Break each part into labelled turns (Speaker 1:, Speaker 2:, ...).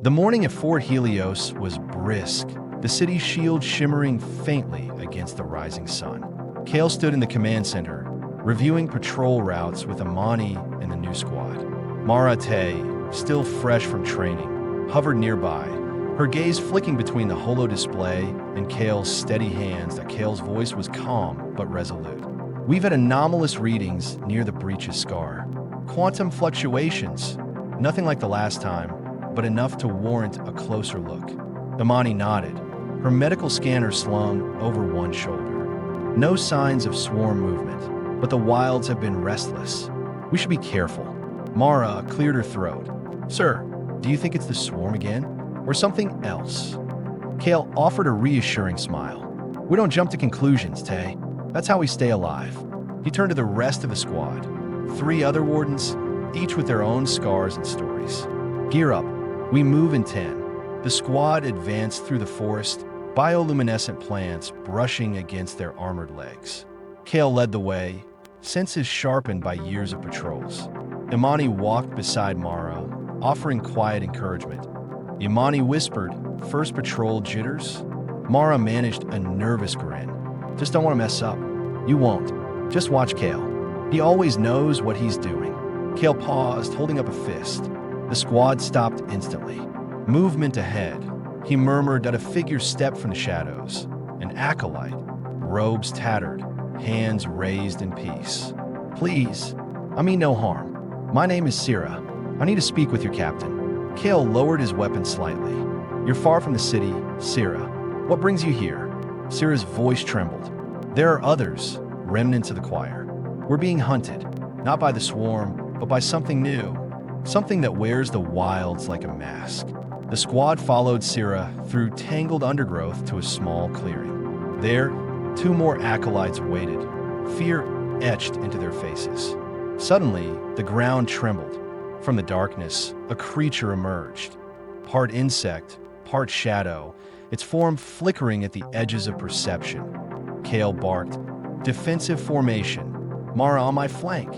Speaker 1: The morning at Fort Helios was brisk, the city's shield shimmering faintly against the rising sun. Kale stood in the command center, reviewing patrol routes with Amani and the new squad. Mara Tay, still fresh from training, hovered nearby, her gaze flicking between the holo display and Kale's steady hands. That Kale's voice was calm but resolute. We've had anomalous readings near the breach's scar. Quantum fluctuations, nothing like the last time, but enough to warrant a closer look. Amani nodded, her medical scanner slung over one shoulder. No signs of swarm movement, but the wilds have been restless. We should be careful. Mara cleared her throat. Sir, do you think it's the swarm again? Or something else? Kale offered a reassuring smile. We don't jump to conclusions, Tay. That's how we stay alive. He turned to the rest of the squad. 3 other wardens, each with their own scars and stories. Gear up. We move in 10. The squad advanced through the forest, bioluminescent plants brushing against their armored legs. Kale led the way, senses sharpened by years of patrols. Imani walked beside Mara, offering quiet encouragement. Imani whispered, "First patrol jitters?" Mara managed a nervous grin. "Just don't want to mess up." "You won't. Just watch Kale. He always knows what he's doing." Kale paused, holding up a fist. The squad stopped instantly. Movement ahead. He murmured that a figure stepped from the shadows. An acolyte, robes tattered, hands raised in peace. "Please, I mean no harm. My name is Sira. I need to speak with your captain." Kale lowered his weapon slightly. "You're far from the city, Sira. What brings you here?" Sira's voice trembled. "There are others, remnants of the choir. We're being hunted, not by the swarm, but by something new. Something that wears the wilds like a mask." The squad followed Sira through tangled undergrowth to a small clearing. There, 2 more acolytes waited, fear etched into their faces. Suddenly, the ground trembled. From the darkness, a creature emerged. Part insect, part shadow, its form flickering at the edges of perception. Kale barked, "Defensive formation. Mara on my flank."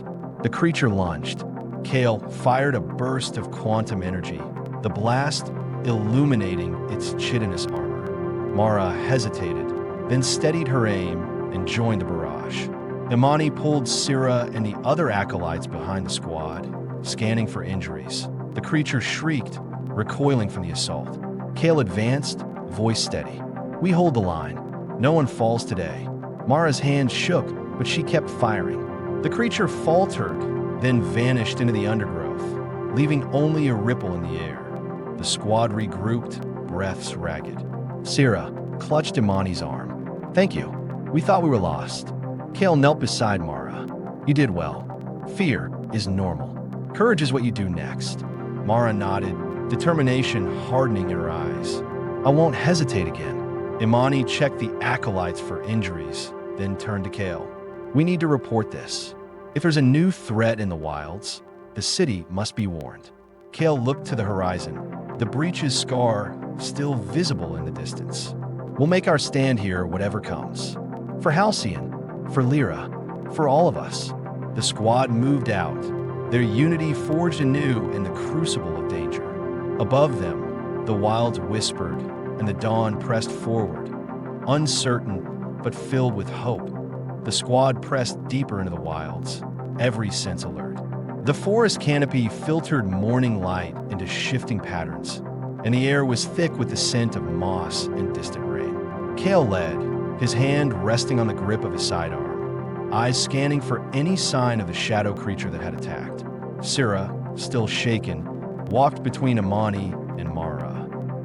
Speaker 1: The creature lunged. Kale fired a burst of quantum energy, the blast illuminating its chitinous armor. Mara hesitated, then steadied her aim and joined the barrage. Imani pulled Sira and the other acolytes behind the squad, scanning for injuries. The creature shrieked, recoiling from the assault. Kale advanced, voice steady. "We hold the line. No one falls today." Mara's hand shook, but she kept firing. The creature faltered, then vanished into the undergrowth, leaving only a ripple in the air. The squad regrouped, breaths ragged. Sira clutched Imani's arm. "Thank you. We thought we were lost." Kale knelt beside Mara. "You did well. Fear is normal. Courage is what you do next." Mara nodded, determination hardening in her eyes. "I won't hesitate again." Imani checked the acolytes for injuries, then turned to Kale. "We need to report this. If there's a new threat in the wilds, the city must be warned." Kale looked to the horizon, the breach's scar still visible in the distance. "We'll make our stand here whatever comes. For Halcyon, for Lyra, for all of us." The squad moved out, their unity forged anew in the crucible of danger. Above them, the wilds whispered, and the dawn pressed forward, uncertain but filled with hope. The squad pressed deeper into the wilds, every sense alert. The forest canopy filtered morning light into shifting patterns, and the air was thick with the scent of moss and distant rain. Kale led, his hand resting on the grip of his sidearm, eyes scanning for any sign of the shadow creature that had attacked. Sira, still shaken, walked between Imani and Mara.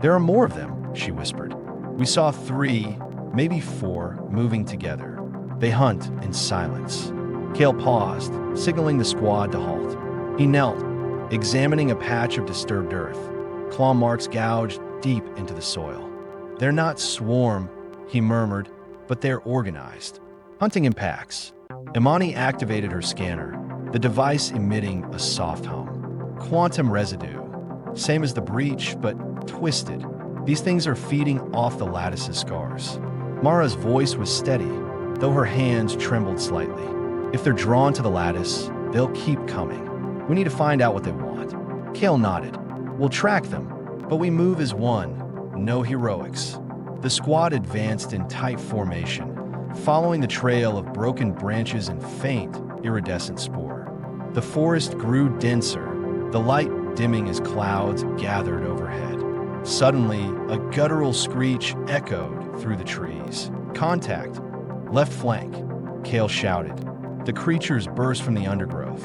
Speaker 1: "There are more of them," she whispered. "We saw 3, maybe 4, moving together. They hunt in silence." Kale paused, signaling the squad to halt. He knelt, examining a patch of disturbed earth, claw marks gouged deep into the soil. "They're not swarm," he murmured, "but they're organized. Hunting in packs." Imani activated her scanner, the device emitting a soft hum. "Quantum residue. Same as the breach, but twisted. These things are feeding off the lattice's scars." Mara's voice was steady, though her hands trembled slightly. "If they're drawn to the lattice, they'll keep coming. We need to find out what they want." Kale nodded. "We'll track them, But we move as one, no heroics. The squad advanced in tight formation, following the trail of broken branches and faint, iridescent spore. The forest grew denser, the light dimming as clouds gathered overhead. Suddenly, a guttural screech echoed through the trees. "Contact! Left flank!" Kale shouted. The creatures burst from the undergrowth.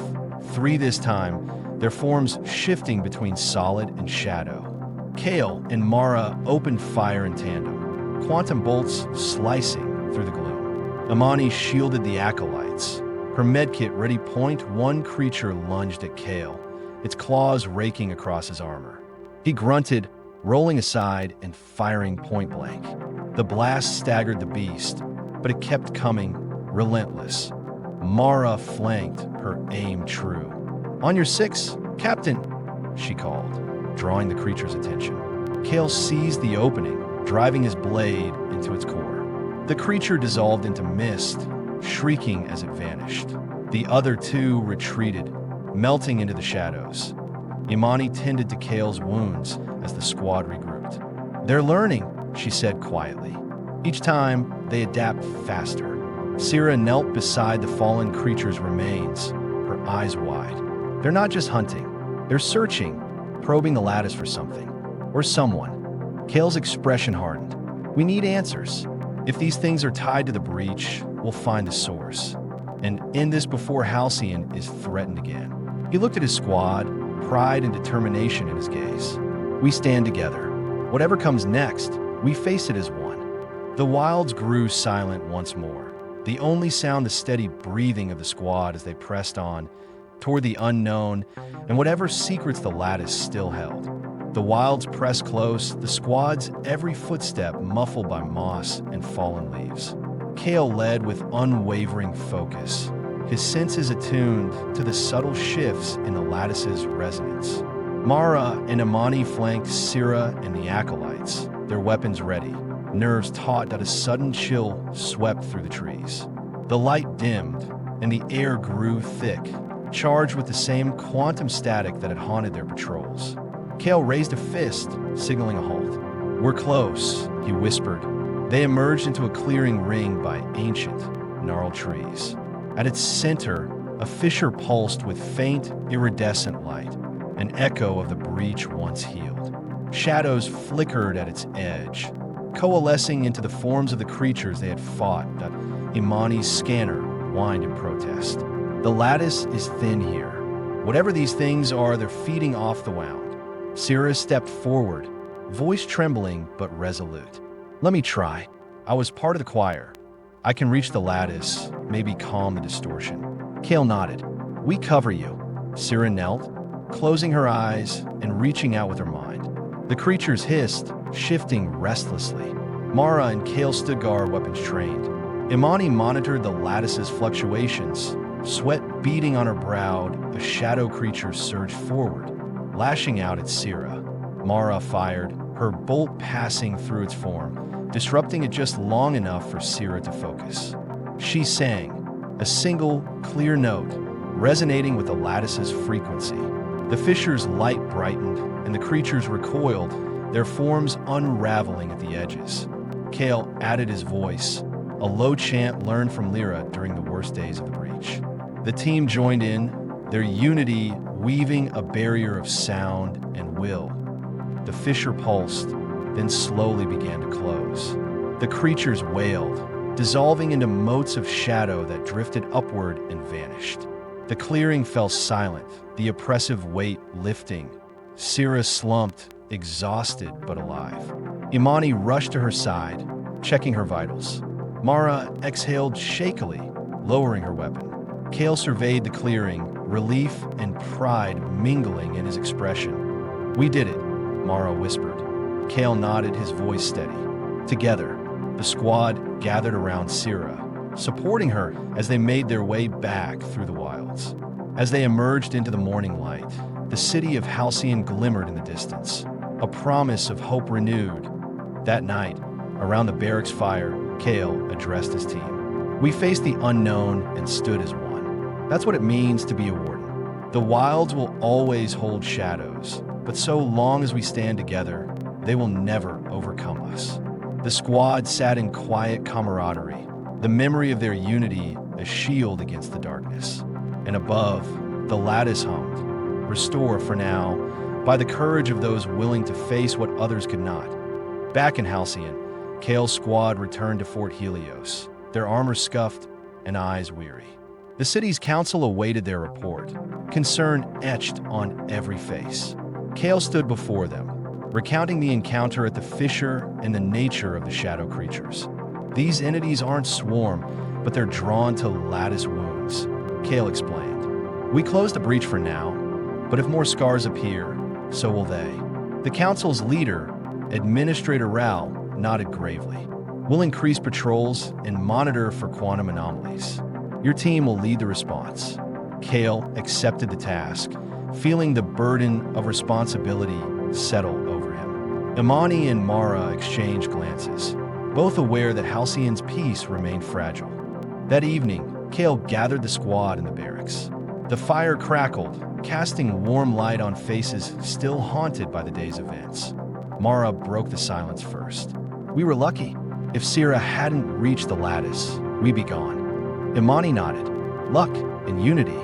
Speaker 1: 3 this time, their forms shifting between solid and shadow. Kale and Mara opened fire in tandem, quantum bolts slicing through the gloom. Imani shielded the acolytes. Her medkit ready point, one creature lunged at Kale, its claws raking across his armor. He grunted, rolling aside and firing point blank. The blast staggered the beast, but it kept coming, relentless. Mara flanked, her aim true. "On your 6, Captain," she called, drawing the creature's attention. Kale seized the opening, driving his blade into its core. The creature dissolved into mist, shrieking as it vanished. The other 2 retreated, melting into the shadows. Imani tended to Kale's wounds as the squad regrouped. "They're learning," she said quietly. "Each time, they adapt faster." Sira knelt beside the fallen creature's remains, her eyes wide. They're not just hunting, they're searching, probing the lattice for something. Or someone. Kale's expression hardened. "We need answers. If these things are tied to the breach, we'll find the source. And end this before Halcyon is threatened again." He looked at his squad, pride and determination in his gaze. "We stand together. Whatever comes next, we face it as one." The wilds grew silent once more. The only sound the steady breathing of the squad as they pressed on, toward the unknown and whatever secrets the lattice still held. The wilds pressed close, the squad's every footstep muffled by moss and fallen leaves. Kale led with unwavering focus, his senses attuned to the subtle shifts in the lattice's resonance. Mara and Imani flanked Sira and the acolytes, their weapons ready, nerves taut that a sudden chill swept through the trees. The light dimmed, and the air grew thick, charged with the same quantum static that had haunted their patrols. Kale raised a fist, signaling a halt. "We're close," he whispered. They emerged into a clearing ringed by ancient, gnarled trees. At its center, a fissure pulsed with faint, iridescent light, an echo of the breach once healed. Shadows flickered at its edge, coalescing into the forms of the creatures they had fought that Imani's scanner whined in protest. "The lattice is thin here. Whatever these things are, they're feeding off the wound." Sira stepped forward, voice trembling but resolute. "Let me try. I was part of the choir. I can reach the lattice, maybe calm the distortion." Kale nodded. "We cover you." Sira knelt, closing her eyes and reaching out with her mind. The creatures hissed, shifting restlessly. Mara and Kale stood guard, weapons trained. Imani monitored the lattice's fluctuations, sweat beading on her brow. A shadow creature surged forward, lashing out at Sira. Mara fired, her bolt passing through its form, disrupting it just long enough for Sira to focus. She sang, a single, clear note, resonating with the lattice's frequency. The fissure's light brightened, and the creatures recoiled, their forms unraveling at the edges. Kale added his voice, a low chant learned from Lyra during the worst days of the breach. The team joined in, their unity weaving a barrier of sound and will. The fissure pulsed, then slowly began to close. The creatures wailed, dissolving into motes of shadow that drifted upward and vanished. The clearing fell silent, the oppressive weight lifting. Sira slumped, exhausted but alive. Imani rushed to her side, checking her vitals. Mara exhaled shakily, lowering her weapon. Kale surveyed the clearing, relief and pride mingling in his expression. "We did it," Mara whispered. Kale nodded, his voice steady. Together, the squad gathered around Sira, supporting her as they made their way back through the wilds. As they emerged into the morning light, the city of Halcyon glimmered in the distance, a promise of hope renewed. That night, around the barracks fire, Kale addressed his team. "We faced the unknown and stood as one. That's what it means to be a warden. The wilds will always hold shadows, but so long as we stand together, they will never overcome us. The squad sat in quiet camaraderie, the memory of their unity a shield against the darkness. And above, the lattice hummed, restored for now by the courage of those willing to face what others could not. Back in Halcyon, Kale's squad returned to Fort Helios, their armor scuffed and eyes weary. The city's council awaited their report, concern etched on every face. Kale stood before them, recounting the encounter at the fissure and the nature of the shadow creatures. These entities aren't swarm, but they're drawn to lattice wounds, Kale explained. We closed the breach for now, but if more scars appear, so will they. The council's leader, Administrator Rao, nodded gravely. We'll increase patrols and monitor for quantum anomalies. Your team will lead the response. Kale accepted the task, feeling the burden of responsibility settle over him. Imani and Mara exchanged glances, both aware that Halcyon's peace remained fragile. That evening, Kale gathered the squad in the barracks. The fire crackled, casting warm light on faces still haunted by the day's events. Mara broke the silence first. We were lucky. If Sira hadn't reached the lattice, we'd be gone. Imani nodded. Luck and unity.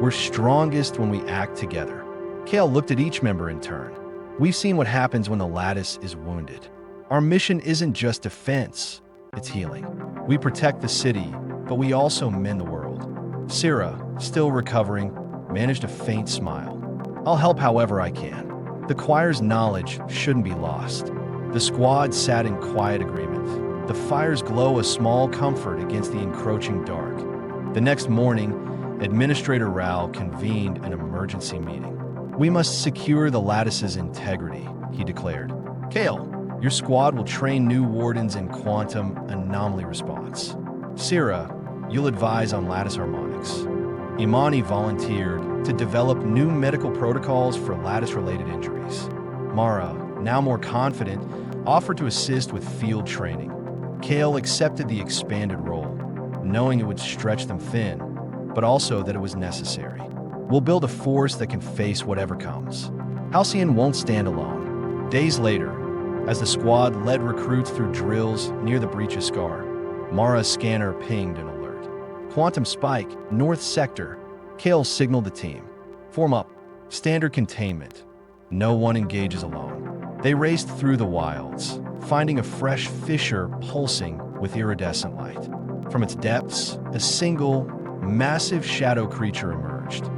Speaker 1: We're strongest when we act together. Kale looked at each member in turn. We've seen what happens when the lattice is wounded. Our mission isn't just defense, it's healing. We protect the city, but we also mend the world. Sira, still recovering, managed a faint smile. I'll help however I can. The choir's knowledge shouldn't be lost. The squad sat in quiet agreement, the fire's glow a small comfort against the encroaching dark. The next morning, Administrator Rao convened an emergency meeting. We must secure the lattice's integrity, he declared. Kale, your squad will train new wardens in quantum anomaly response. Sira, you'll advise on lattice harmonics. Imani volunteered to develop new medical protocols for lattice-related injuries. Mara, now more confident, offered to assist with field training. Kale accepted the expanded role, knowing it would stretch them thin, but also that it was necessary. We'll build a force that can face whatever comes. Halcyon won't stand alone. Days later, as the squad led recruits through drills near the breach's scar, Mara's scanner pinged an alert. Quantum spike, north sector. Kale signaled the team. Form up. Standard containment. No one engages alone. They raced through the wilds, finding a fresh fissure pulsing with iridescent light. From its depths, a single, massive shadow creature emerged,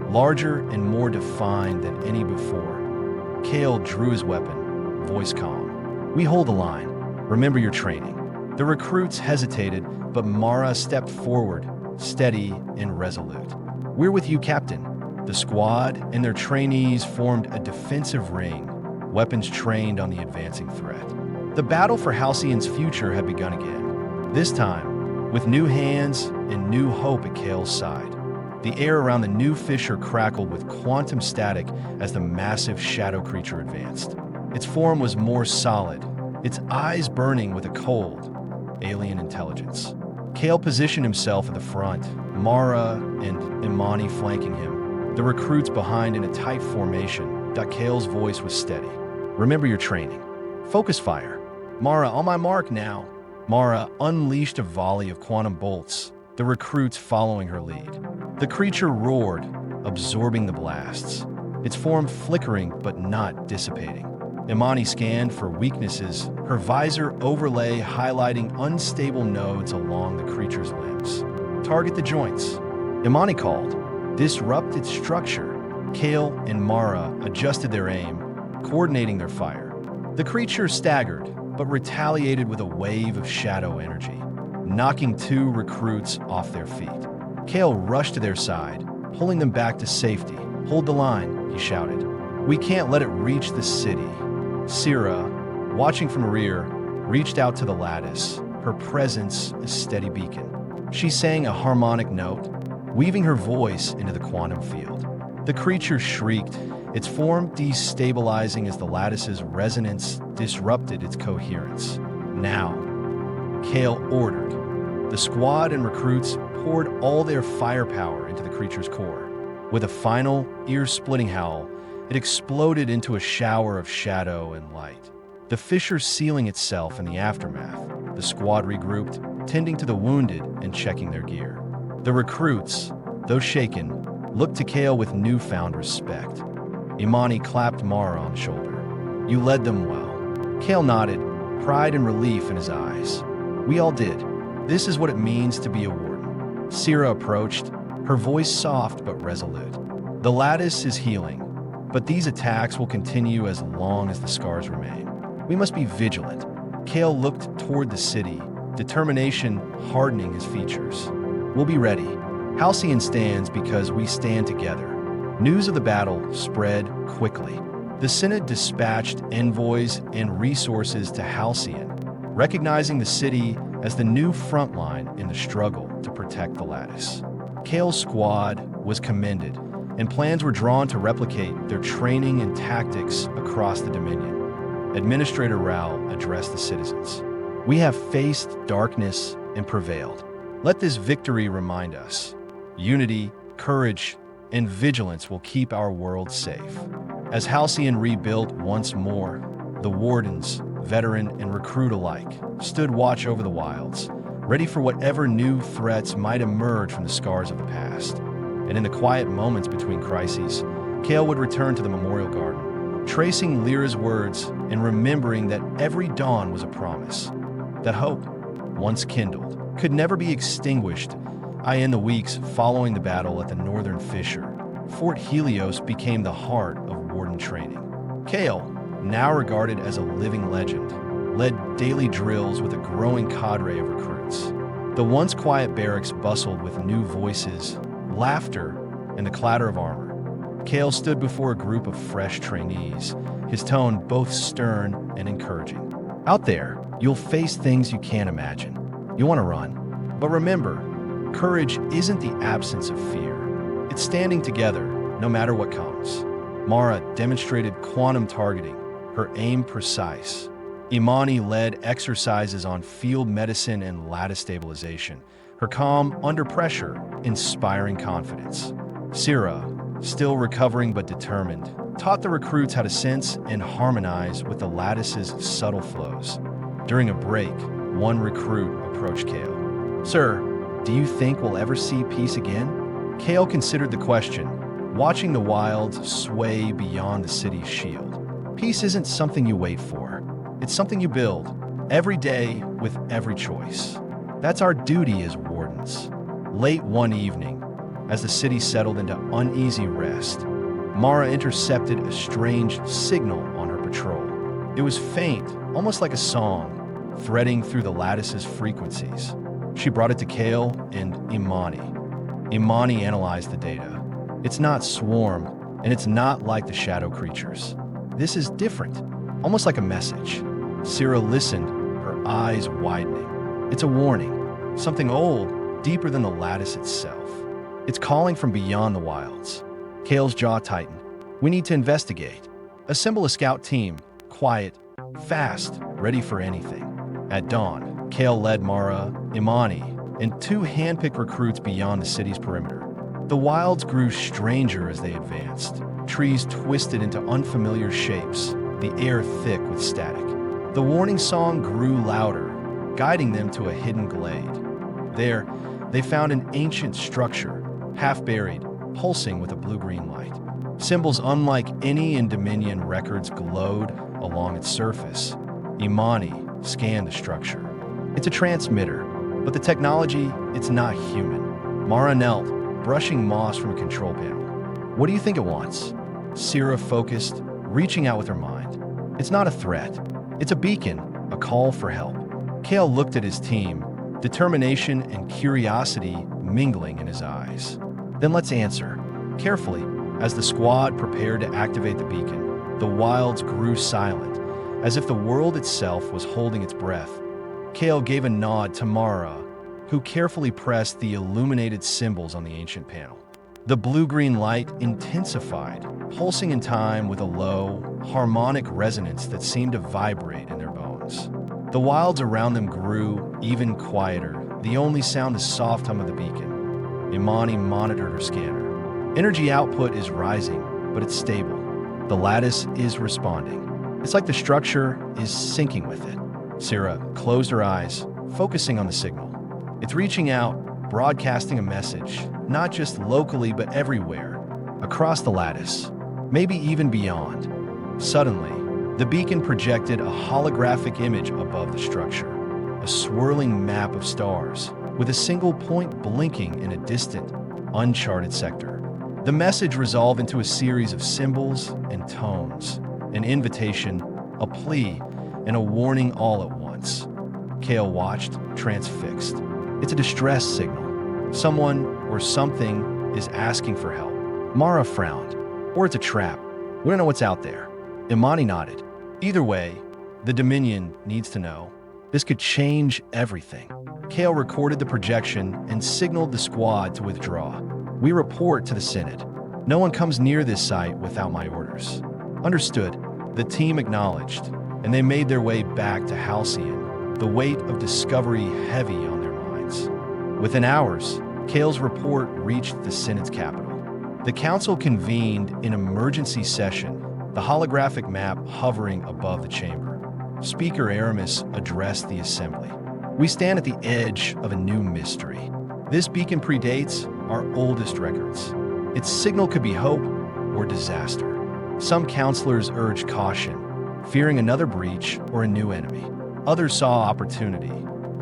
Speaker 1: larger and more defined than any before. Kale drew his weapon, voice calm. We hold the line. Remember your training. The recruits hesitated, but Mara stepped forward, steady and resolute. We're with you, Captain. The squad and their trainees formed a defensive ring, weapons trained on the advancing threat. The battle for Halcyon's future had begun again, this time with new hands and new hope at Kale's side. The air around the new fissure crackled with quantum static as the massive shadow creature advanced. Its form was more solid, its eyes burning with a cold, alien intelligence. Kale positioned himself at the front, Mara and Imani flanking him, the recruits behind in a tight formation. Kale's voice was steady. Remember your training. Focus fire. Mara, on my mark now. Mara unleashed a volley of quantum bolts, the recruits following her lead. The creature roared, absorbing the blasts, its form flickering but not dissipating. Imani scanned for weaknesses, her visor overlay highlighting unstable nodes along the creature's limbs. Target the joints. Imani called. Disrupt its structure. Kale and Mara adjusted their aim, coordinating their fire. The creature staggered, but retaliated with a wave of shadow energy, knocking two recruits off their feet. Kale rushed to their side, pulling them back to safety. Hold the line, he shouted. We can't let it reach the city. Sira, watching from rear, reached out to the lattice, her presence a steady beacon. She sang a harmonic note, weaving her voice into the quantum field. The creature shrieked, its form destabilizing as the lattice's resonance disrupted its coherence. Now, Kale ordered. The squad and recruits poured all their firepower into the creature's core. With a final, ear-splitting howl, It exploded into a shower of shadow and light, the fissure sealing itself in the aftermath. The squad regrouped, tending to the wounded and checking their gear. The recruits, though shaken, looked to Kale with newfound respect. Imani clapped Mara on the shoulder. "You led them well." Kale nodded, pride and relief in his eyes. "We all did. This is what it means to be a warden." Sira approached, her voice soft but resolute. "The lattice is healing, but these attacks will continue as long as the scars remain. We must be vigilant." Kale looked toward the city, determination hardening his features. "We'll be ready. Halcyon stands because we stand together." News of the battle spread quickly. The Senate dispatched envoys and resources to Halcyon, recognizing the city as the new front line in the struggle to protect the lattice. Kale's squad was commended, and plans were drawn to replicate their training and tactics across the Dominion. Administrator Rao addressed the citizens. "We have faced darkness and prevailed. Let this victory remind us. Unity, courage, and vigilance will keep our world safe." As Halcyon rebuilt once more, the wardens, veteran and recruit alike, stood watch over the wilds, ready for whatever new threats might emerge from the scars of the past. And in the quiet moments between crises, Kale would return to the memorial garden, tracing Lyra's words and remembering that every dawn was a promise. That hope, once kindled, could never be extinguished. In the weeks following the battle at the northern fissure, Fort Helios became the heart of warden training. Kale, now regarded as a living legend, led daily drills with a growing cadre of recruits. The once quiet barracks bustled with new voices, laughter, and the clatter of armor. Kale stood before a group of fresh trainees, his tone both stern and encouraging. "Out there, you'll face things you can't imagine. You want to run. But remember, courage isn't the absence of fear. It's standing together, no matter what comes." Mara demonstrated quantum targeting, her aim precise. Imani led exercises on field medicine and lattice stabilization, her calm under pressure inspiring confidence. Sira, still recovering but determined, taught the recruits how to sense and harmonize with the lattice's subtle flows. During a break, one recruit approached Kale. "Sir, do you think we'll ever see peace again?" Kale considered the question, watching the wilds sway beyond the city's shield. Peace isn't something you wait for. It's something you build, every day with every choice. That's our duty as wardens. Late one evening, as the city settled into uneasy rest, Mara intercepted a strange signal on her patrol. It was faint, almost like a song, threading through the lattice's frequencies. She brought it to Kale and Imani. Imani analyzed the data. "It's not swarm, and it's not like the shadow creatures. This is different, almost like a message." Sira listened, her eyes widening. "It's a warning, something old, deeper than the lattice itself. It's calling from beyond the wilds." Kale's jaw tightened. "We need to investigate. Assemble a scout team, quiet, fast, ready for anything." At dawn, Kale led Mara, Imani, and two handpicked recruits beyond the city's perimeter. The wilds grew stranger as they advanced, trees twisted into unfamiliar shapes, the air thick with static. The warning song grew louder, guiding them to a hidden glade. There, they found an ancient structure, half buried, pulsing with a blue-green light. Symbols unlike any in Dominion records glowed along its surface. Imani scanned the structure. "It's a transmitter, but the technology, it's not human." Mara knelt, brushing moss from a control panel. "What do you think it wants?" Sira focused, reaching out with her mind. "It's not a threat. It's a beacon, a call for help." Kale looked at his team, determination and curiosity mingling in his eyes. "Then let's answer." Carefully, as the squad prepared to activate the beacon, the wilds grew silent, as if the world itself was holding its breath. Kale gave a nod to Mara, who carefully pressed the illuminated symbols on the ancient panel. The blue-green light intensified, pulsing in time with a low, harmonic resonance that seemed to vibrate in their bones. The wilds around them grew even quieter, the only sound the soft hum of the beacon. Imani monitored her scanner. "Energy output is rising, but it's stable. The lattice is responding. It's like the structure is syncing with it. Sira closed her eyes, focusing on the signal. It's reaching out, broadcasting a message, not just locally but everywhere, across the lattice, maybe even beyond. Suddenly, the beacon projected a holographic image above the structure, a swirling map of stars, with a single point blinking in a distant, uncharted sector. The message resolved into a series of symbols and tones, an invitation, a plea, and a warning all at once. Kale watched, transfixed. It's a distress signal. Someone or something is asking for help. Mara frowned. Or it's a trap. We don't know what's out there. Imani nodded. Either way, the Dominion needs to know. This could change everything. Kale recorded the projection and signaled the squad to withdraw. We report to the Synod. No one comes near this site without my orders. Understood. The team acknowledged, and they made their way back to Halcyon, the weight of discovery heavy on their minds. Within hours, Kale's report reached the Synod's capital. The council convened in emergency session, the holographic map hovering above the chamber. Speaker Aramis addressed the assembly. We stand at the edge of a new mystery. This beacon predates our oldest records. Its signal could be hope or disaster. Some counselors urged caution, fearing another breach or a new enemy. Others saw opportunity,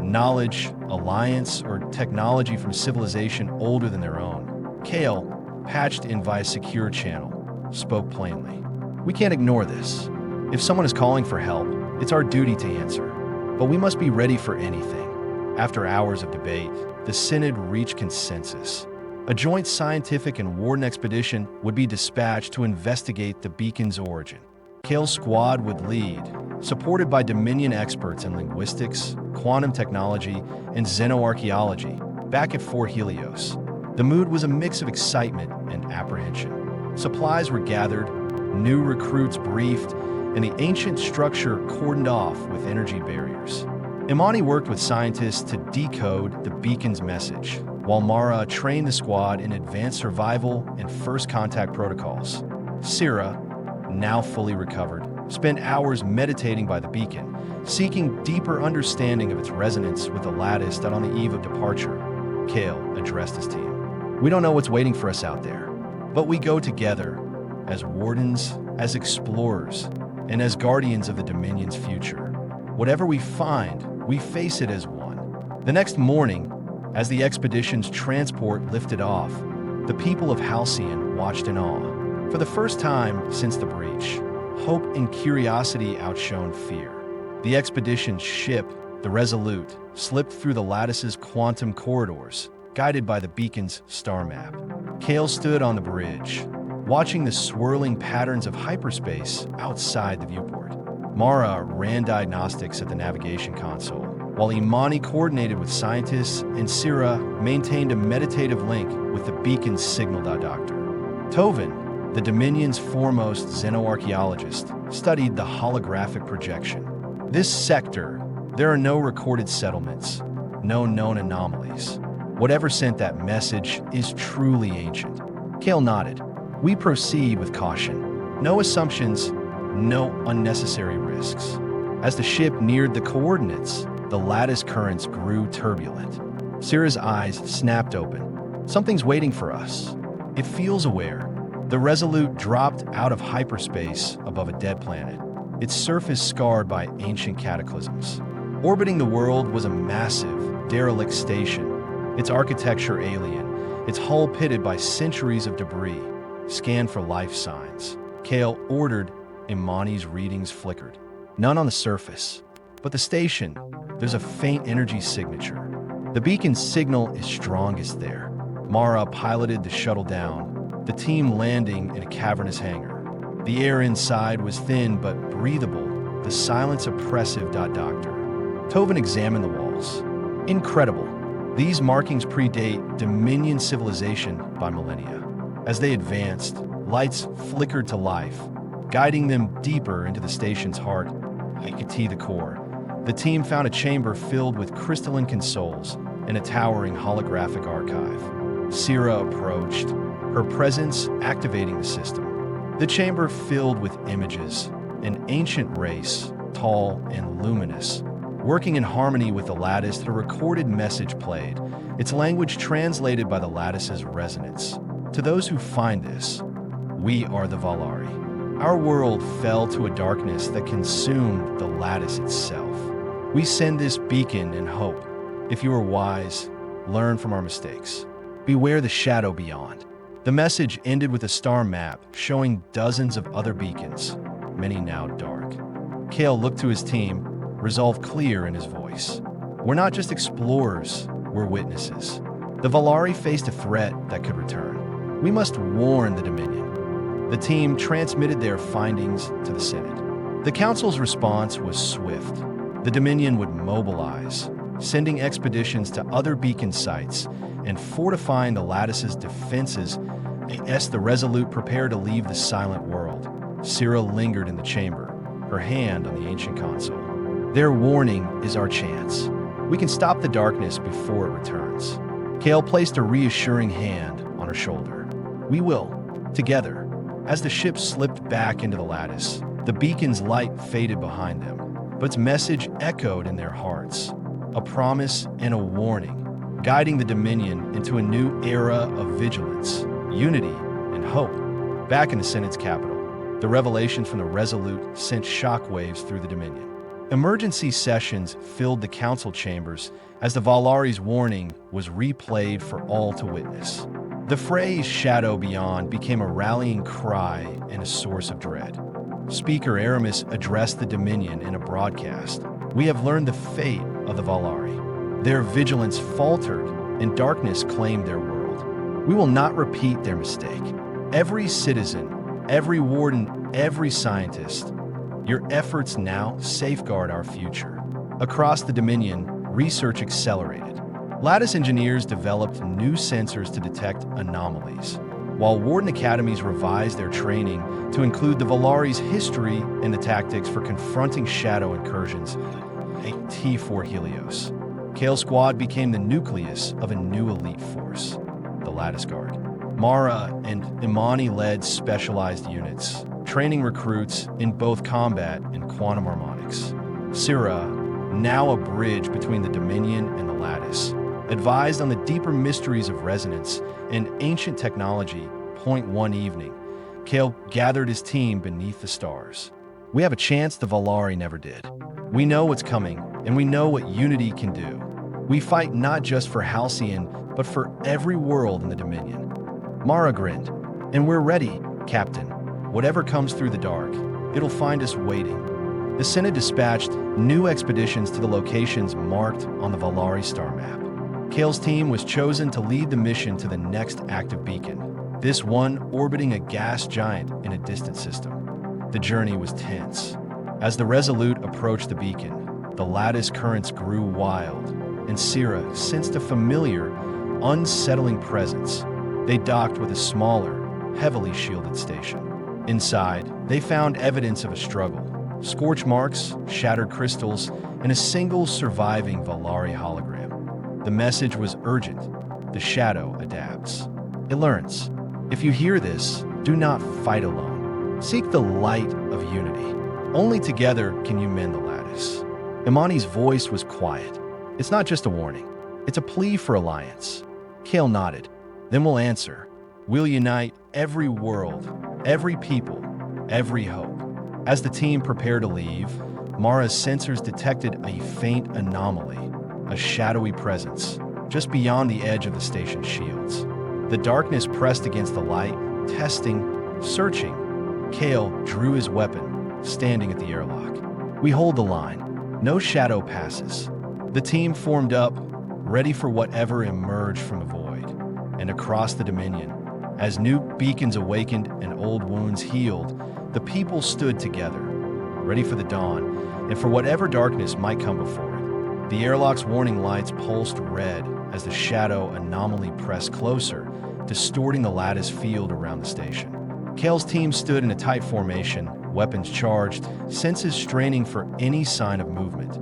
Speaker 1: knowledge, alliance, or technology from civilization older than their own. Kale, patched in via secure channel, spoke plainly. We can't ignore this. If someone is calling for help, it's our duty to answer. But we must be ready for anything. After hours of debate, the Synod reached consensus. A joint scientific and warden expedition would be dispatched to investigate the beacon's origin. Kale's squad would lead, supported by Dominion experts in linguistics, quantum technology, and xenoarchaeology, back at Fort Helios. The mood was a mix of excitement and apprehension. Supplies were gathered, new recruits briefed, and the ancient structure cordoned off with energy barriers. Imani worked with scientists to decode the beacon's message, while Mara trained the squad in advanced survival and first contact protocols. Sira, now fully recovered, spent hours meditating by the beacon, seeking deeper understanding of its resonance with the lattice that on the eve of departure. Kale addressed his team. We don't know what's waiting for us out there, but we go together as wardens, as explorers, and as guardians of the Dominion's future. Whatever we find, we face it as one. The next morning, as the expedition's transport lifted off, the people of Halcyon watched in awe. For the first time since the breach, hope and curiosity outshone fear. The expedition's ship, the Resolute, slipped through the lattice's quantum corridors, guided by the beacon's star map. Kale stood on the bridge, watching the swirling patterns of hyperspace outside the viewport. Mara ran diagnostics at the navigation console, while Imani coordinated with scientists and Sira maintained a meditative link with the beacon's signal doctor. Tovin, the Dominion's foremost xenoarchaeologist, studied the holographic projection. This sector, there are no recorded settlements, no known anomalies. Whatever sent that message is truly ancient. Kale nodded. We proceed with caution. No assumptions, no unnecessary risks. As the ship neared the coordinates, the lattice currents grew turbulent. Sira's eyes snapped open. Something's waiting for us. It feels aware. The Resolute dropped out of hyperspace above a dead planet, its surface scarred by ancient cataclysms. Orbiting the world was a massive, derelict station, its architecture alien, its hull pitted by centuries of debris, scanned for life signs. Kale ordered. Imani's readings flickered. None on the surface. But the station, there's a faint energy signature. The beacon's signal is strongest there. Mara piloted the shuttle down, the team landing in a cavernous hangar. The air inside was thin but breathable, the silence oppressive. Doctor Tovin examined the walls. Incredible. These markings predate Dominion civilization by millennia. As they advanced, lights flickered to life, guiding them deeper into the station's heart. The core. The team found a chamber filled with crystalline consoles and a towering holographic archive. Sira approached, her presence activating the system. The chamber filled with images, an ancient race, tall and luminous. Working in harmony with the lattice, the recorded message played, its language translated by the lattice's resonance. To those who find this, we are the Valari. Our world fell to a darkness that consumed the lattice itself. We send this beacon in hope. If you are wise, learn from our mistakes. Beware the shadow beyond. The message ended with a star map showing dozens of other beacons, many now dark. Kale looked to his team, resolve clear in his voice. We're not just explorers, we're witnesses. The Valari faced a threat that could return. We must warn the Dominion. The team transmitted their findings to the Senate. The Council's response was swift. The Dominion would mobilize, sending expeditions to other beacon sites and fortifying the lattice's defenses as the Resolute prepared to leave the silent world. Syrah lingered in the chamber, her hand on the ancient console. Their warning is our chance. We can stop the darkness before it returns. Kale placed a reassuring hand on her shoulder. We will, together. As the ship slipped back into the lattice, the beacon's light faded behind them, but its message echoed in their hearts. A promise and a warning, guiding the Dominion into a new era of vigilance, unity, and hope. Back in the Senate's capital, the revelations from the Resolute sent shockwaves through the Dominion. Emergency sessions filled the council chambers as the Valari's warning was replayed for all to witness. The phrase "shadow beyond" became a rallying cry and a source of dread. Speaker Aramis addressed the Dominion in a broadcast. We have learned the fate of the Valari. Their vigilance faltered, and darkness claimed their world. We will not repeat their mistake. Every citizen, every warden, every scientist, your efforts now safeguard our future. Across the Dominion, research accelerated. Lattice engineers developed new sensors to detect anomalies, while Warden Academies revised their training to include the Valari's history and the tactics for confronting shadow incursions. T4 Helios. Kale's squad became the nucleus of a new elite force, the Lattice Guard. Mara and Imani led specialized units, training recruits in both combat and quantum harmonics. Syrah, now a bridge between the Dominion and the Lattice, advised on the deeper mysteries of resonance and ancient technology. One evening, Kale gathered his team beneath the stars. We have a chance the Valari never did. We know what's coming, and we know what unity can do. We fight not just for Halcyon, but for every world in the Dominion. Mara grinned. And we're ready, Captain. Whatever comes through the dark, it'll find us waiting. The Senate dispatched new expeditions to the locations marked on the Valari star map. Kale's team was chosen to lead the mission to the next active beacon, this one orbiting a gas giant in a distant system. The journey was tense. As the Resolute approached the beacon, the lattice currents grew wild, and Syrah sensed a familiar, unsettling presence. They docked with a smaller, heavily shielded station. Inside, they found evidence of a struggle: scorch marks, shattered crystals, and a single surviving Valari hologram. The message was urgent. The shadow adapts. It learns. If you hear this, do not fight alone. Seek the light of unity. Only together can you mend the lattice. Imani's voice was quiet. It's not just a warning. It's a plea for alliance. Kale nodded. Then we'll answer. We'll unite every world, every people, every hope. As the team prepared to leave, Mara's sensors detected a faint anomaly, a shadowy presence, just beyond the edge of the station's shields. The darkness pressed against the light, testing, searching. Kale drew his weapon, standing at the airlock. We hold the line. No shadow passes. The team formed up, ready for whatever emerged from the void. And across the Dominion, as new beacons awakened and old wounds healed, the people stood together, ready for the dawn and for whatever darkness might come before it. The airlock's warning lights pulsed red as the shadow anomaly pressed closer, distorting the lattice field around the station. Kale's team stood in a tight formation, weapons charged, senses straining for any sign of movement.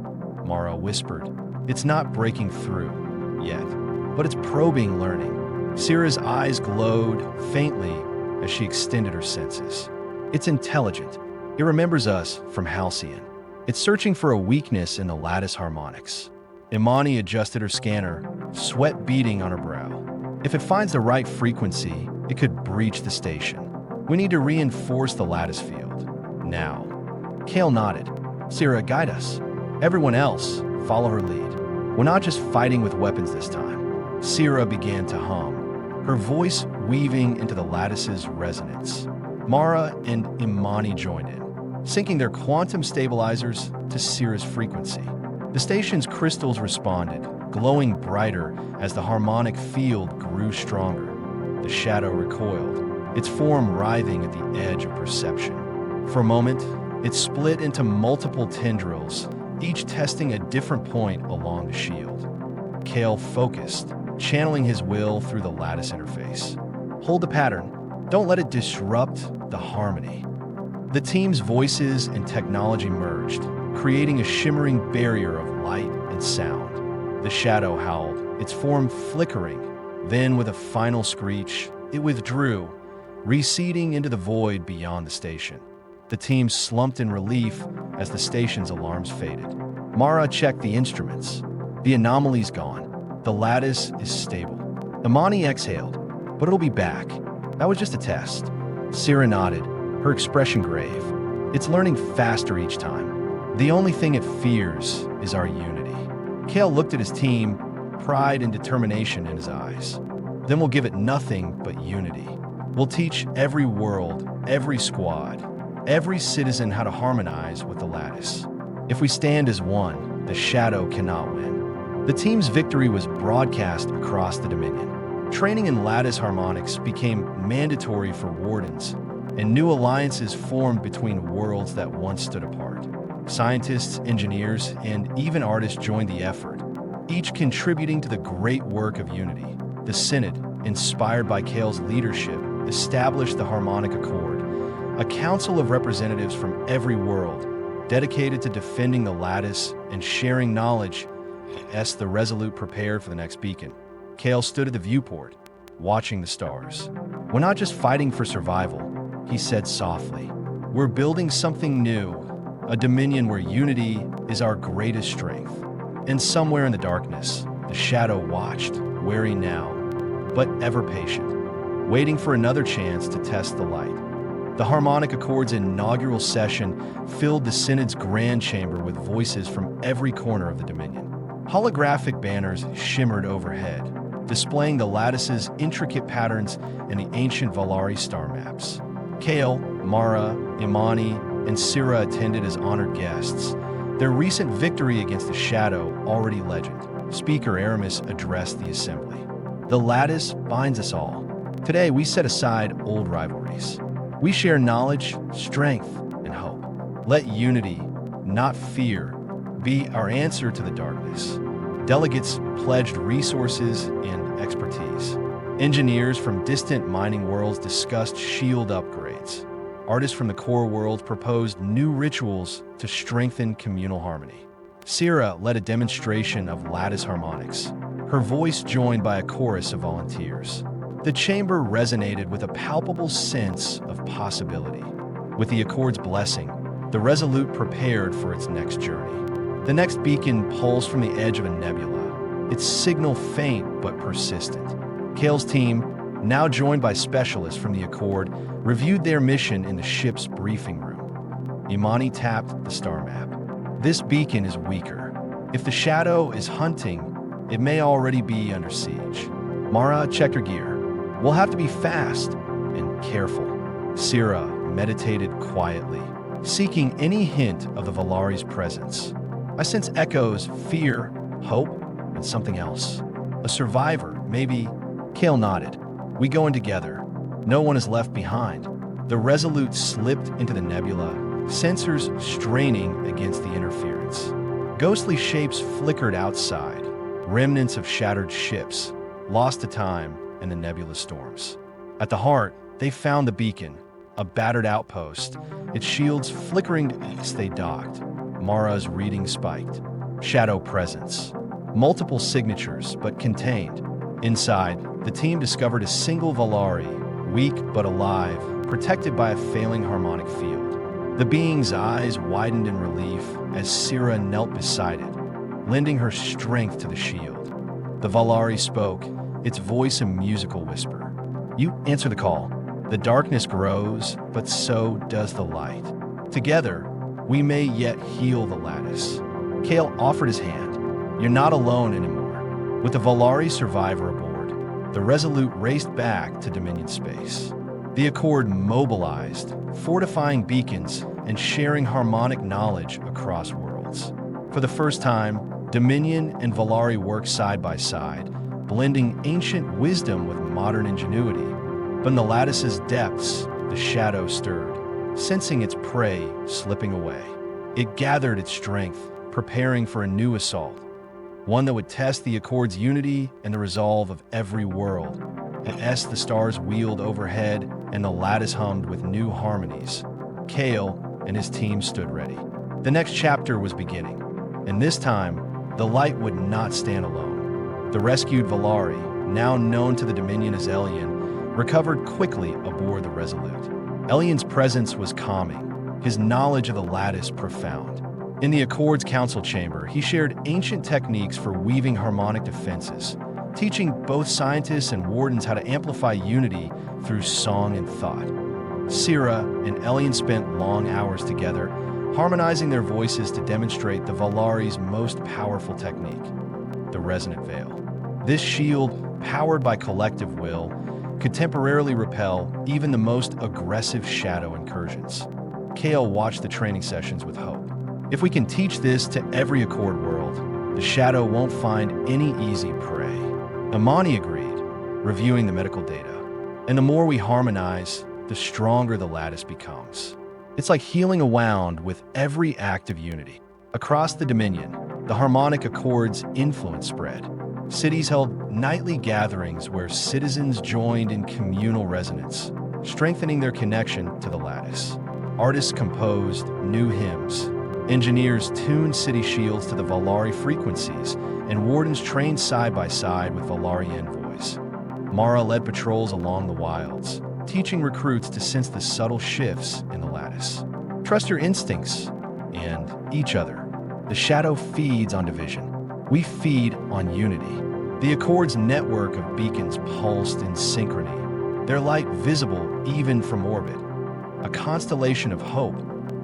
Speaker 1: Mara whispered, "It's not breaking through yet, but it's probing learning." Syrah's eyes glowed faintly as she extended her senses. It's intelligent. It remembers us from Halcyon. It's searching for a weakness in the lattice harmonics. Imani adjusted her scanner, sweat beading on her brow. If it finds the right frequency, it could breach the station. We need to reinforce the lattice field. Now. Kale nodded. Sira, guide us. Everyone else, follow her lead. We're not just fighting with weapons this time. Sira began to hum, her voice weaving into the lattice's resonance. Mara and Imani joined in, syncing their quantum stabilizers to Sira's frequency. The station's crystals responded, glowing brighter as the harmonic field grew stronger. The shadow recoiled, its form writhing at the edge of perception. For a moment, it split into multiple tendrils, each testing a different point along the shield. Kale focused, channeling his will through the lattice interface. Hold the pattern. Don't let it disrupt the harmony. The team's voices and technology merged, creating a shimmering barrier of light and sound. The shadow howled, its form flickering. Then, with a final screech, it withdrew, receding into the void beyond the station. The team slumped in relief as the station's alarms faded. Mara checked the instruments. The anomaly's gone. The lattice is stable. Imani exhaled, but it'll be back. That was just a test. Sira nodded, her expression grave. It's learning faster each time. The only thing it fears is our unity. Kale looked at his team, pride and determination in his eyes. Then we'll give it nothing but unity. We'll teach every world, every squad, every citizen how to harmonize with the lattice. If we stand as one, the shadow cannot win. The team's victory was broadcast across the Dominion. Training in lattice harmonics became mandatory for wardens, and new alliances formed between worlds that once stood apart. Scientists, engineers, and even artists joined the effort, each contributing to the great work of unity. The Synod, inspired by Kale's leadership, established the Harmonic Accord, a council of representatives from every world, dedicated to defending the lattice and sharing knowledge. As the Resolute prepared for the next beacon, Kale stood at the viewport, watching the stars. We're not just fighting for survival, he said softly. We're building something new, a dominion where unity is our greatest strength. And somewhere in the darkness, the shadow watched, wary now, but ever patient, waiting for another chance to test the light. The Harmonic Accord's inaugural session filled the Synod's grand chamber with voices from every corner of the Dominion. Holographic banners shimmered overhead, displaying the lattice's intricate patterns and the ancient Valari star maps. Kale, Mara, Imani, and Sira attended as honored guests, their recent victory against the Shadow already legend. Speaker Aramis addressed the assembly. The lattice binds us all. Today, we set aside old rivalries. We share knowledge, strength, and hope. Let unity, not fear, be our answer to the darkness. Delegates pledged resources and expertise. Engineers from distant mining worlds discussed shield upgrades. Artists from the core world proposed new rituals to strengthen communal harmony. Sira led a demonstration of lattice harmonics, her voice joined by a chorus of volunteers. The chamber resonated with a palpable sense of possibility. With the Accord's blessing, the Resolute prepared for its next journey. The next beacon pulsed from the edge of a nebula, its signal faint but persistent. Kale's team, now joined by specialists from the Accord, reviewed their mission in the ship's briefing room. Imani tapped the star map. This beacon is weaker. If the Shadow is hunting, it may already be under siege. Mara checked her gear. We'll have to be fast and careful. Sira meditated quietly, seeking any hint of the Valari's presence. I sense echoes, fear, hope, and something else. A survivor, maybe. Kale nodded. We go in together. No one is left behind. The Resolute slipped into the nebula, sensors straining against the interference. Ghostly shapes flickered outside, remnants of shattered ships, lost to time and the nebula storms. At the heart, they found the beacon, a battered outpost, its shields flickering as they docked. Mara's reading spiked. Shadow presence. Multiple signatures, but contained. Inside, the team discovered a single Valari, weak but alive, protected by a failing harmonic field. The being's eyes widened in relief as Sira knelt beside it, lending her strength to the shield. The Valari spoke, its voice a musical whisper. "You answer the call. The darkness grows, but so does the light. Together, we may yet heal the lattice." Kale offered his hand. "You're not alone anymore." With the Valari survivor aboard, the Resolute raced back to Dominion space. The Accord mobilized, fortifying beacons and sharing harmonic knowledge across worlds. For the first time, Dominion and Valari worked side by side, blending ancient wisdom with modern ingenuity. But in the lattice's depths, the shadow stirred, sensing its prey slipping away. It gathered its strength, preparing for a new assault, one that would test the Accord's unity and the resolve of every world. As the stars wheeled overhead and the lattice hummed with new harmonies, Kale and his team stood ready. The next chapter was beginning, and this time, the light would not stand alone. The rescued Valari, now known to the Dominion as Elian, recovered quickly aboard the Resolute. Elian's presence was calming, his knowledge of the lattice profound. In the Accord's council chamber, he shared ancient techniques for weaving harmonic defenses, teaching both scientists and wardens how to amplify unity through song and thought. Sira and Elian spent long hours together, harmonizing their voices to demonstrate the Valari's most powerful technique, the resonant veil. This shield, powered by collective will, could temporarily repel even the most aggressive shadow incursions. Kale watched the training sessions with hope. If we can teach this to every Accord world, the shadow won't find any easy prey. Imani agreed, reviewing the medical data. And the more we harmonize, the stronger the lattice becomes. It's like healing a wound with every act of unity. Across the Dominion, the harmonic Accord's influence spread. Cities held nightly gatherings where citizens joined in communal resonance, strengthening their connection to the lattice. Artists composed new hymns. Engineers tuned city shields to the Valari frequencies, and wardens trained side by side with Valari envoys. Mara led patrols along the wilds, teaching recruits to sense the subtle shifts in the lattice. Trust your instincts and each other. The shadow feeds on division. We feed on unity. The Accord's network of beacons pulsed in synchrony, their light visible even from orbit, a constellation of hope.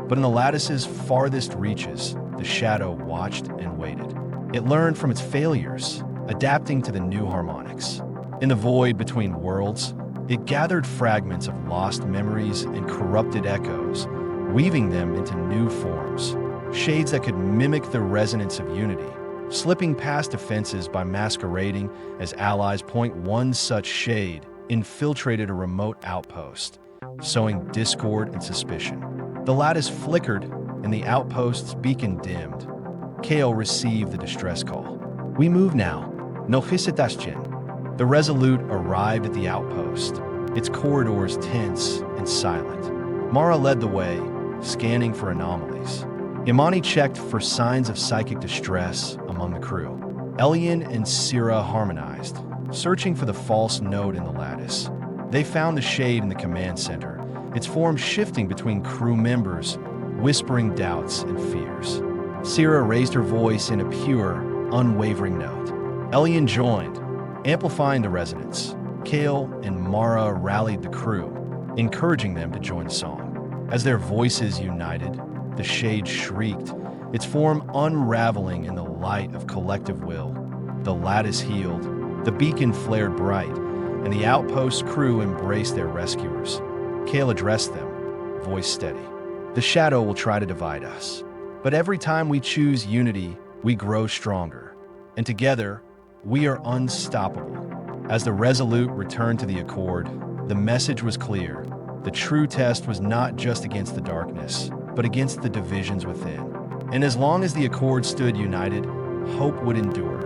Speaker 1: But in the lattice's farthest reaches, the shadow watched and waited. It learned from its failures, adapting to the new harmonics. In the void between worlds, it gathered fragments of lost memories and corrupted echoes, weaving them into new forms, shades that could mimic the resonance of unity, slipping past defenses by masquerading as allies. One such shade infiltrated a remote outpost, sowing discord and suspicion. The lattice flickered, and the outpost's beacon dimmed. Kale received the distress call. "We move now. No hesitation." The Resolute arrived at the outpost, its corridors tense and silent. Mara led the way, scanning for anomalies. Imani checked for signs of psychic distress among the crew. Elian and Sira harmonized, searching for the false node in the lattice. They found the shade in the command center, its form shifting between crew members, whispering doubts and fears. Sira raised her voice in a pure, unwavering note. Elian joined, amplifying the resonance. Kale and Mara rallied the crew, encouraging them to join the song. As their voices united, the shade shrieked, its form unraveling in the light of collective will. The lattice healed, the beacon flared bright, and the outpost crew embraced their rescuers. Kale addressed them, voice steady. "The shadow will try to divide us, but every time we choose unity, we grow stronger. And together, we are unstoppable." As the Resolute returned to the Accord, the message was clear. The true test was not just against the darkness, but against the divisions within. And as long as the Accord stood united, hope would endure.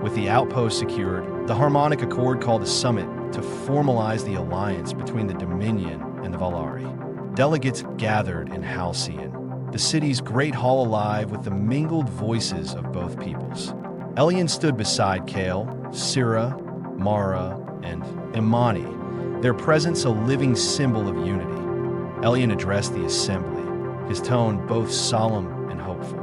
Speaker 1: With the outpost secured, the Harmonic Accord called a summit to formalize the alliance between the Dominion and the Valari. Delegates gathered in Halcyon, the city's great hall alive with the mingled voices of both peoples. Elian stood beside Kale, Sira, Mara, and Imani, their presence a living symbol of unity. Elian addressed the assembly, his tone both solemn and hopeful.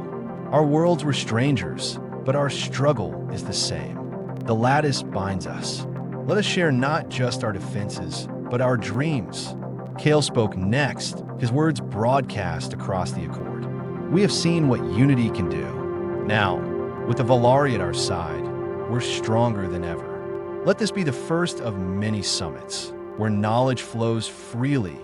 Speaker 1: Our worlds were strangers, but our struggle is the same. The lattice binds us. Let us share not just our defenses, but our dreams. Kale spoke next, his words broadcast across the Accord. We have seen what unity can do. Now, with the Valari at our side, we're stronger than ever. Let this be the first of many summits, where knowledge flows freely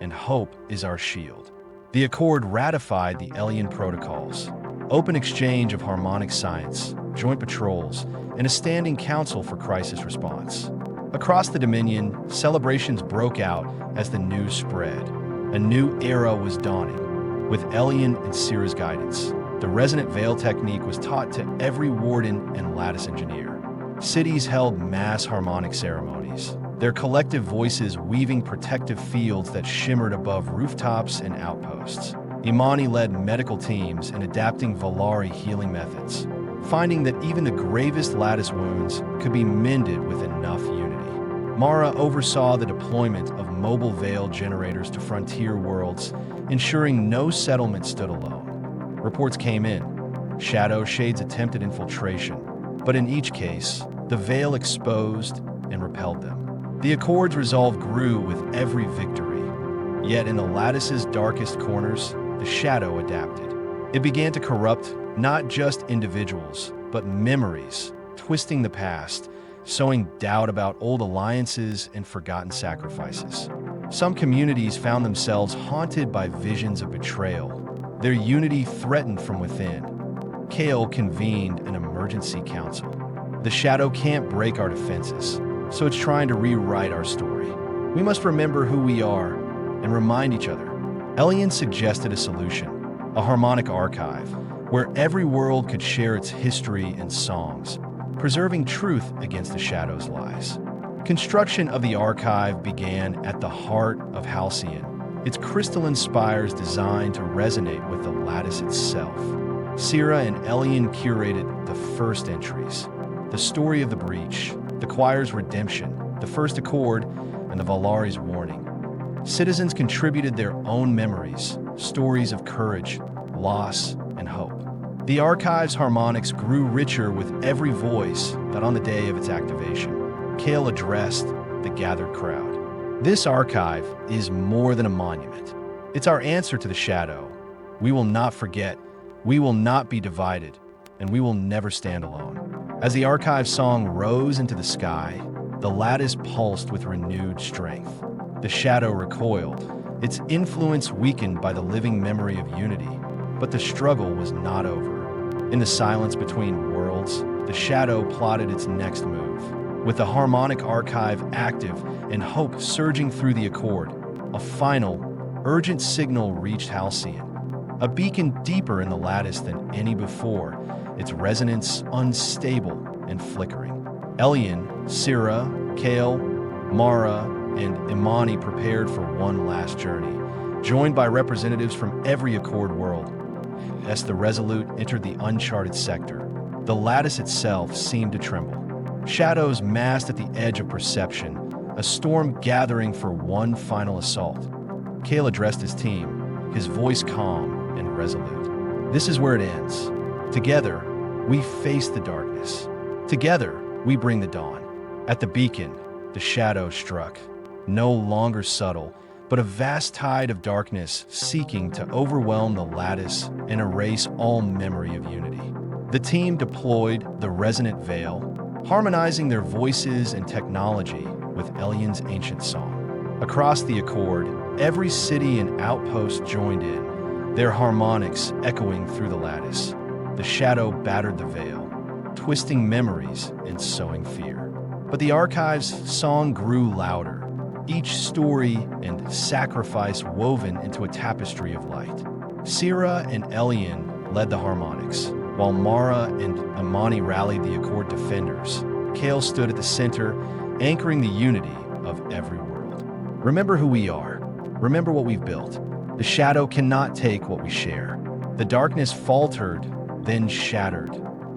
Speaker 1: and hope is our shield. The Accord ratified the Elian Protocols, open exchange of harmonic science, joint patrols, and a standing council for crisis response. Across the Dominion, celebrations broke out as the news spread. A new era was dawning. With Elian and Sira's guidance, the resonant veil technique was taught to every warden and lattice engineer. Cities held mass harmonic ceremonies, their collective voices weaving protective fields that shimmered above rooftops and outposts. Imani led medical teams in adapting Valari healing methods, finding that even the gravest lattice wounds could be mended with enough unity. Mara oversaw the deployment of mobile veil generators to frontier worlds, ensuring no settlement stood alone. Reports came in. Shadow shades attempted infiltration, but in each case, the veil exposed and repelled them. The Accord's resolve grew with every victory. Yet in the lattice's darkest corners, the shadow adapted. It began to corrupt not just individuals, but memories, twisting the past, sowing doubt about old alliances and forgotten sacrifices. Some communities found themselves haunted by visions of betrayal, their unity threatened from within. Kale convened an emergency council. The shadow can't break our defenses, so it's trying to rewrite our story. We must remember who we are and remind each other. Elian suggested a solution, a harmonic archive, where every world could share its history and songs, preserving truth against the shadow's lies. Construction of the archive began at the heart of Halcyon, its crystalline spires designed to resonate with the lattice itself. Sira and Elian curated the first entries, the story of the breach, the choir's redemption, the first accord, and the Valari's warning. Citizens contributed their own memories, stories of courage, loss, and hope. The archive's harmonics grew richer with every voice that on the day of its activation, Kale addressed the gathered crowd. This archive is more than a monument. It's our answer to the shadow. We will not forget, we will not be divided, and we will never stand alone. As the archive song rose into the sky, the lattice pulsed with renewed strength. The shadow recoiled, its influence weakened by the living memory of unity. But the struggle was not over. In the silence between worlds, the shadow plotted its next move. With the harmonic archive active and hope surging through the Accord, a final, urgent signal reached Halcyon. A beacon deeper in the lattice than any before, its resonance unstable and flickering. Elian, Sira, Kale, Mara, and Imani prepared for one last journey, joined by representatives from every Accord world. As the Resolute entered the uncharted sector, the lattice itself seemed to tremble. Shadows massed at the edge of perception, a storm gathering for one final assault. Kale addressed his team, his voice calm and resolute. This is where it ends. Together, we face the darkness. Together, we bring the dawn. At the beacon, the shadow struck, no longer subtle, but a vast tide of darkness seeking to overwhelm the lattice and erase all memory of unity. The team deployed the resonant veil, harmonizing their voices and technology with Elian's ancient song. Across the Accord, every city and outpost joined in, their harmonics echoing through the lattice. The shadow battered the veil, twisting memories and sowing fear. But the archive's song grew louder, each story and sacrifice woven into a tapestry of light. Sira and Elian led the harmonics, while Mara and Imani rallied the Accord defenders. Kale stood at the center, anchoring the unity of every world. Remember who we are. Remember what we've built. The shadow cannot take what we share. The darkness faltered, then shattered,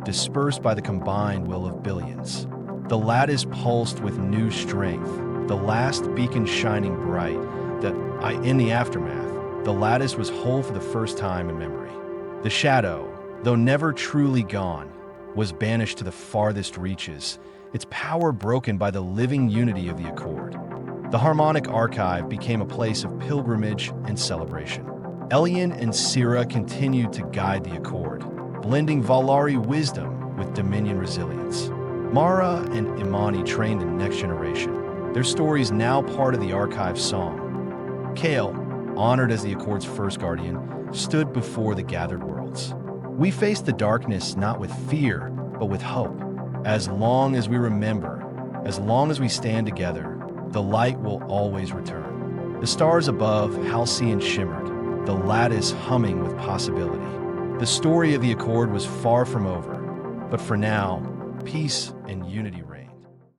Speaker 1: dispersed by the combined will of billions. The lattice pulsed with new strength, the last beacon shining bright, in the aftermath, the lattice was whole for the first time in memory. The shadow, though never truly gone, was banished to the farthest reaches, its power broken by the living unity of the Accord. The Harmonic Archive became a place of pilgrimage and celebration. Elian and Sira continued to guide the Accord, blending Valari wisdom with Dominion resilience. Mara and Imani trained the next generation, their stories now part of the Archive's song. Kale, honored as the Accord's first guardian, stood before the gathered worlds. We face the darkness not with fear, but with hope. As long as we remember, as long as we stand together, the light will always return. The stars above, halcyon shimmered, the lattice humming with possibility. The story of the Accord was far from over, but for now, peace and unity reign.